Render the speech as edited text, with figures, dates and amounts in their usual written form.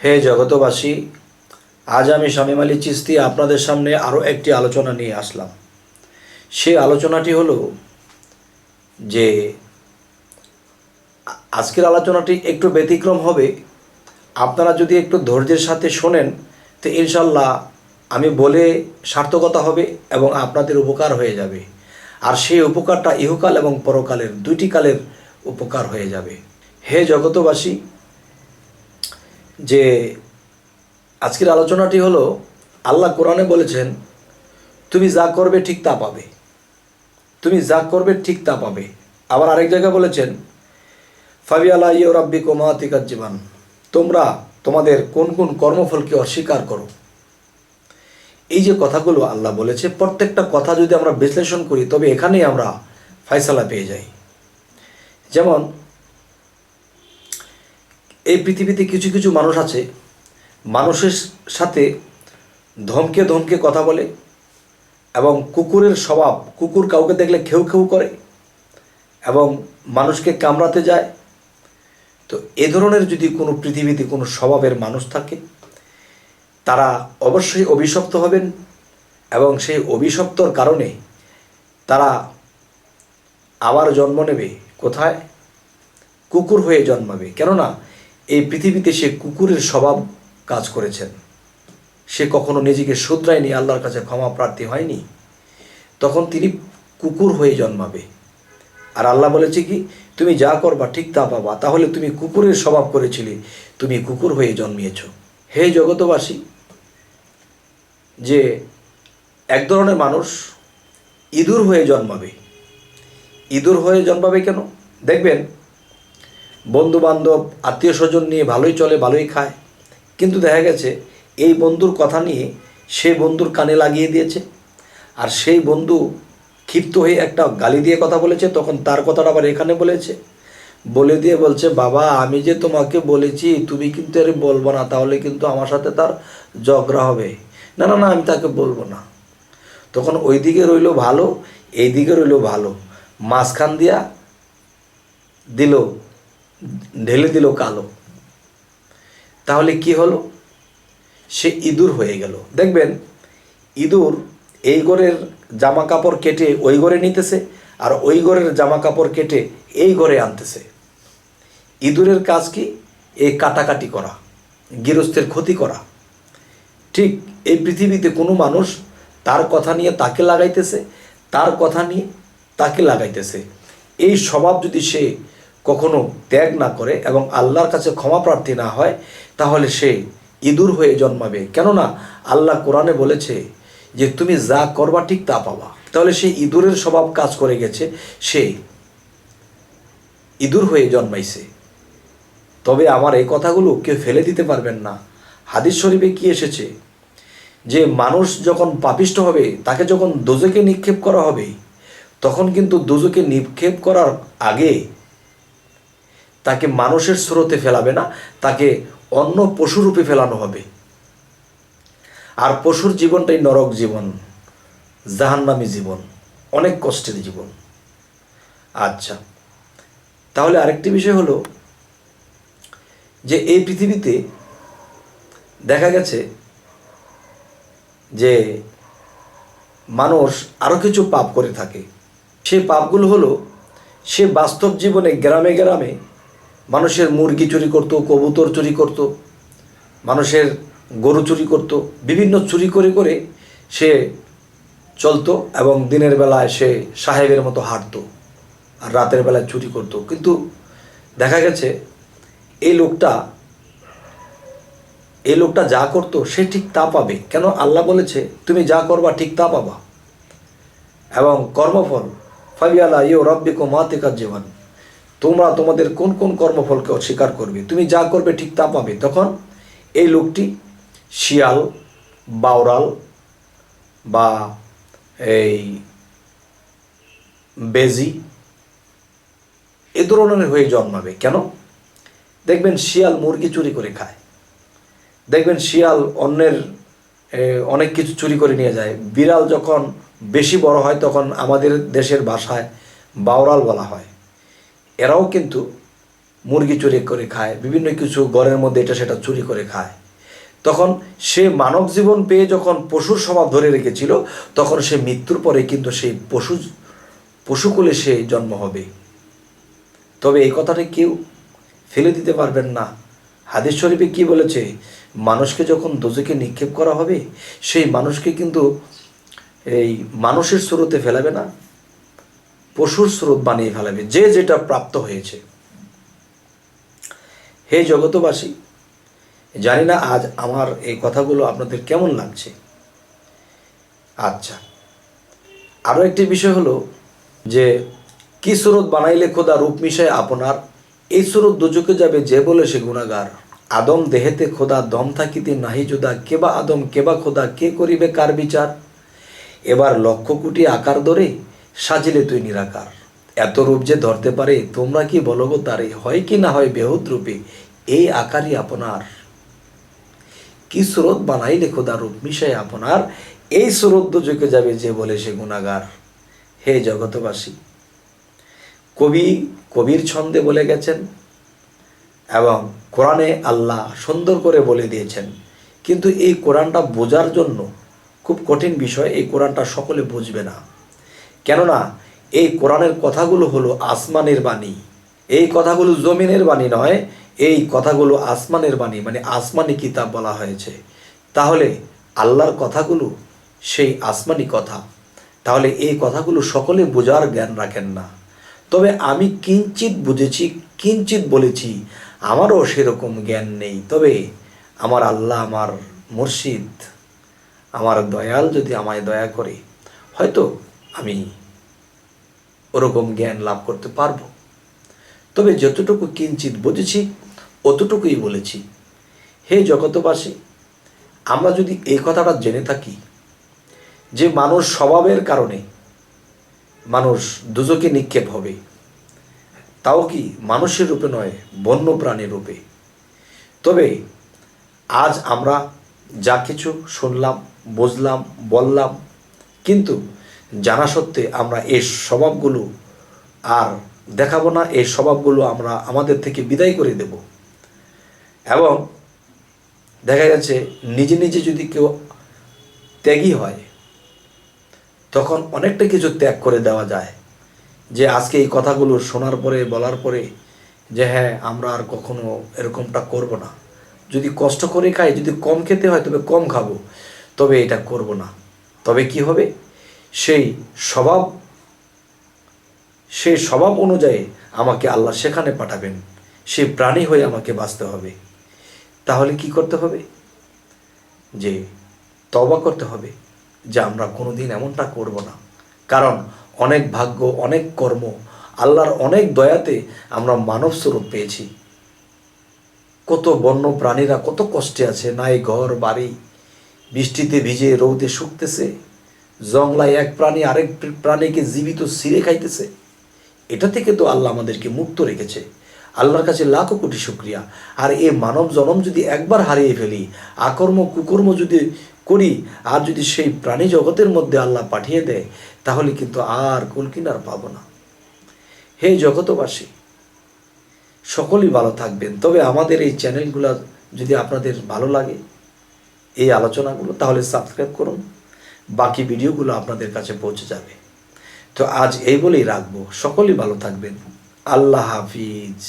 হে জগতবাসী, আজ আমি শামীম আলী চিশতি আপনাদের সামনে আরও একটি আলোচনা নিয়ে আসলাম। সেই আলোচনাটি হলো যে আজকের আলোচনাটি একটু ব্যতিক্রম হবে। আপনারা যদি একটু ধৈর্যের সাথে শোনেন তো ইনশাল্লাহ আমি বলে সার্থকতা হবে এবং আপনাদের উপকার হয়ে যাবে। আর সেই উপকারটা ইহকাল এবং পরকালের দুইটি কালের উপকার হয়ে যাবে। হে জগতবাসী, যে আজকের আলোচনাটি হলো, আল্লাহ কোরআনে বলেছেন তুমি যা করবে ঠিক তা পাবে, তুমি যা করবে ঠিক তা পাবে। আবার আরেক জায়গায় বলেছেন ফাবিআলা ইয়া রাব্বিকুমা তুকাজ্জিবান, তোমরা তোমাদের কোন কোন কর্মফলকে অস্বীকার করো। এই যে কথাগুলো আল্লাহ বলেছে, প্রত্যেকটা কথা যদি আমরা বিশ্লেষণ করি তবে এখানেই আমরা ফয়সালা পেয়ে যাই। যেমন এই পৃথিবীতে কিছু কিছু মানুষ আছে, মানুষের সাথে ধমকে ধমকে কথা বলে এবং কুকুরের স্বভাব, কুকুর কাউকে দেখলে খেউ খেউ করে এবং মানুষকে কামড়াতে যায়। তো এ ধরনের যদি কোনো পৃথিবীতে কোনো স্বভাবের মানুষ থাকে, তারা অবশ্যই অভিশপ্ত হবেন এবং সেই অভিশপ্তর কারণে তারা আবার জন্ম নেবে কোথায়? কুকুর হয়ে জন্মাবে। কেননা এই পৃথিবীতে সে কুকুরের স্বভাব কাজ করেছেন, সে কখনো নিজেকে শুধরায়নি, আল্লাহর কাছে ক্ষমা প্রার্থী হয়নি, তখন তিনি কুকুর হয়ে জন্মাবে। আর আল্লাহ বলেছে কি, তুমি যা করবা ঠিক তা পাবা। তাহলে তুমি কুকুরের স্বভাব করেছিলে, তুমি কুকুর হয়ে জন্মিয়েছ। হে জগতবাসী, যে এক ধরনের মানুষ ইঁদুর হয়ে জন্মাবে। ইঁদুর হয়ে জন্মাবে কেন? দেখবেন বন্ধু বান্ধব আত্মীয় স্বজন নিয়ে ভালোই চলে, ভালোই খায়, কিন্তু দেখা গেছে এই বন্ধুর কথা নিয়ে সে বন্ধুর কানে লাগিয়ে দিয়েছে, আর সেই বন্ধু ক্ষিপ্ত হয়ে একটা গালি দিয়ে কথা বলেছে, তখন তার কথাটা আবার এখানে বলেছে, বলে দিয়ে বলছে বাবা আমি যে তোমাকে বলেছি তুমি কিন্তু আরে বলবো না, তাহলে কিন্তু আমার সাথে তার ঝগড়া হবে। না না না, আমি তাকে বলবো না। তখন ওই দিকে রইল ভালো, এই দিকে রইল ভালো, মাঝখান দিয়া দিল, ঢেলে দিল কালো। তাহলে কি হলো? সে ইঁদুর হয়ে গেল। দেখবেন ইঁদুর এই ঘরের জামা কাপড় কেটে ওই ঘরে নিতেছে, আর ওই ঘরের জামা কাপড় কেটে এই ঘরে আনতেছে। ইঁদুরের কাজ কি? এই কাটাকাটি করা, গৃহস্থের ক্ষতি করা। ঠিক এই পৃথিবীতে কোনো মানুষ তার কথা নিয়ে তাকে লাগাইতেছে, তার কথা নিয়ে তাকে লাগাইতেছে। এই স্বভাব যদি সে কখনো ত্যাগ না করে এবং আল্লাহর কাছে ক্ষমা প্রার্থী না হয়, তাহলে সে ইঁদুর হয়ে জন্মাবে। কেননা আল্লাহ কোরআনে বলেছে যে তুমি যা করবা ঠিক তা পাবা। তাহলে সে ইঁদুরের স্বভাব কাজ করে গেছে, সে ইঁদুর হয়ে জন্মাইছে। তবে আমার এই কথাগুলো কেউ ফেলে দিতে পারবেন না। হাদিস শরীফে কি এসেছে যে মানুষ যখন পাপিষ্ঠ হবে, তাকে যখন দোজকে নিক্ষেপ করা হবে, তখন কিন্তু দোজকে নিক্ষেপ করার আগে তাকে মানুষের স্রোতে ফেলাবে না, তাকে অন্য পশুরূপে ফেলানো হবে। আর পশুর জীবনটাই নরক জীবন, জাহান্নামী জীবন, অনেক কষ্টের জীবন। আচ্ছা, তাহলে আরেকটি বিষয় হলো যে এই পৃথিবীতে দেখা গেছে যে মানুষ আরও কিছু পাপ করে থাকে। সেই পাপগুলো হলো, সে বাস্তব জীবনে গ্রামে গ্রামে মানুষের মুরগি চুরি করত, কবুতর চুরি করত, মানুষের গরু চুরি করত, বিভিন্ন চুরি করে করে সে চলতো এবং দিনের বেলায় সে সাহেবের মতো হাঁটতো আর রাতের বেলায় চুরি করত। কিন্তু দেখা গেছে এই লোকটা যা করতো সে ঠিক তা পাবে। কেন? আল্লাহ বলেছে তুমি যা করবা ঠিক তা পাবা। এবং কর্মফল ফাবিআলা ইয়া রাব্বিকুমা তুকাজ্জিবান, তোমরা তোমাদের কোন কোন কর্মফলকে অস্বীকার করবে, তুমি যা করবে ঠিক তা পাবে। তখন এই লোকটি শিয়াল, বাওরাল বা এই বেজি এ ধরনের হয়ে জন্মাবে। কেন? দেখবেন শিয়াল মুরগি চুরি করে খায়, দেখবেন শিয়াল অন্যের অনেক কিছু চুরি করে নিয়ে যায়। বিড়াল যখন বেশি বড় হয় তখন আমাদের দেশের ভাষায় বাওরাল বলা হয়। এরাও কিন্তু মুরগি চুরি করে খায়, বিভিন্ন কিছু ঘরের মধ্যে এটা সেটা চুরি করে খায়, তখন সে মানব জীবন পেয়ে যখন পশুর স্বভাব ধরে রেখেছিল, তখন সে মৃত্যুর পরে কিন্তু সেই পশুকুলে সে জন্ম হবে। তবে এই কথাটা কেউ ফেলে দিতে পারবেন না। হাদিস শরীফে কি বলেছে? মানুষকে যখন দোজখে নিক্ষেপ করা হবে, সেই মানুষকে কিন্তু এই মানুষের স্রোতে ফেলাবে না, পশুর স্রোত বানিয়ে ফেলাবে, যে যেটা প্রাপ্ত হয়েছে। হে জগতবাসী, জানি না আজ আমার এই কথাগুলো আপনাদের কেমন লাগছে। আচ্ছা, আরও একটি বিষয় হলো যে কি স্রোত বানাইলে খোদা রূপ মিশায় আপনার, এই স্রোত দুজকে যাবে যে বলে সে গুণাগার। আদম দেহেতে খোদা দম থাকিতে নাহি জুদা, কেবা আদম কেবা খোদা, কে করিবে কার বিচার। এবার লক্ষ কোটি আকার ধরে সাজিলে তুই নিরাকার, এত রূপ যে ধরতে পারে তোমরা কি বলো গো তারে, হয় কি না হয় বেহুদ রূপে এই আকারই আপনার। কি স্রোত বানাইলে খোদা রূপ মিশায় আপনার, এই স্রোত দুজকে যাবে যে বলে সে গুণাগার। হে জগতবাসী, কবির ছন্দে বলে গেছেন এবং কোরআনে আল্লাহ সুন্দর করে বলে দিয়েছেন, কিন্তু এই কোরআনটা বোঝার জন্য খুব কঠিন বিষয়। এই কোরআনটা সকলে বুঝবে না, কেননা এই কোরআনের কথাগুলো হলো আসমানের বাণী। এই কথাগুলো জমিনের বাণী নয়, এই কথাগুলো আসমানের বাণী, মানে আসমানি কিতাব বলা হয়েছে। তাহলে আল্লাহর কথাগুলো সেই আসমানি কথা, তাহলে এই কথাগুলো সকলে বোঝার জ্ঞান রাখেন না। তবে আমি কিঞ্চিত বুঝেছি, কিঞ্চিত বলেছি, আমারও সেরকম জ্ঞান নেই। তবে আমার আল্লাহ, আমার মুর্শিদ, আমার দয়াল যদি আমায় দয়া করে, হয়তো আমি ওরকম জ্ঞান লাভ করতে পারবো। তবে যতটুকু কিঞ্চিত বুঝেছি অতটুকুই বলেছি। হে জগতবাসী, আমরা যদি এই কথাটা জেনে থাকি যে মানুষ স্বভাবের কারণে মানুষ দুজকে নিক্ষেপ হবে, তাও কি মানুষের রূপে নয়, বন্য প্রাণীর রূপে, তবে আজ আমরা যা কিছু শুনলাম, বুঝলাম, বললাম, কিন্তু জানা সত্ত্বে আমরা এই স্বভাবগুলো আর দেখাবো না। এই স্বভাবগুলো আমরা আমাদের থেকে বিদায় করে দেব। এবং দেখা যাচ্ছে নিজে নিজে যদি কেউ ত্যাগী হয়, তখন অনেকটা কিছু ত্যাগ করে দেওয়া যায়। যে আজকে এই কথাগুলো শোনার পরে, বলার পরে, যে হ্যাঁ আমরা আর কখনো এরকমটা করব না। যদি কষ্ট করে খাই, যদি কম খেতে হয় তবে কম খাবো, তবে এটা করব না। তবে কি হবে? সেই স্বভাব অনুযায়ী আমাকে আল্লাহ সেখানে পাঠাবেন, সেই প্রাণী হয়ে আমাকে বাঁচতে হবে। তাহলে কি করতে হবে? যে তওবা করতে হবে যে আমরা কোনোদিন এমনটা করব না। কারণ অনেক ভাগ্য, অনেক কর্ম, আল্লাহর অনেক দয়াতে আমরা মানব স্বরূপ পেয়েছি। কত বন্য প্রাণীরা কত কষ্টে আছে, নাই ঘর বাড়ি, বৃষ্টিতে ভিজে রৌদে শুকতেছে, জংলায় এক প্রাণী আরেক প্রাণীকে জীবিত ছিঁড়ে খাইতেছে। এটা থেকে তো আল্লাহ আমাদেরকে মুক্ত রেখেছে। আল্লাহর কাছে লাখো কোটি শুকরিয়া। আর এই মানব জনম যদি একবার হারিয়ে ফেলি, আকর্ম কুকর্ম যদি করি, আর যদি সেই প্রাণী জগতের মধ্যে আল্লাহ পাঠিয়ে দেয়, তাহলে কিন্তু আর কুলকিনার পাবো না। হে জগতবাসী, সকলেই ভালো থাকবেন। তবে আমাদের এই চ্যানেলগুলো যদি আপনাদের ভালো লাগে, এই আলোচনাগুলো, তাহলে সাবস্ক্রাইব করুন, বাকি ভিডিওগুলো আপনাদের কাছে পৌঁছে যাবে। তো আজ এই বলেই রাখবো। সকলেই ভালো থাকবেন। আল্লাহ হাফিজ।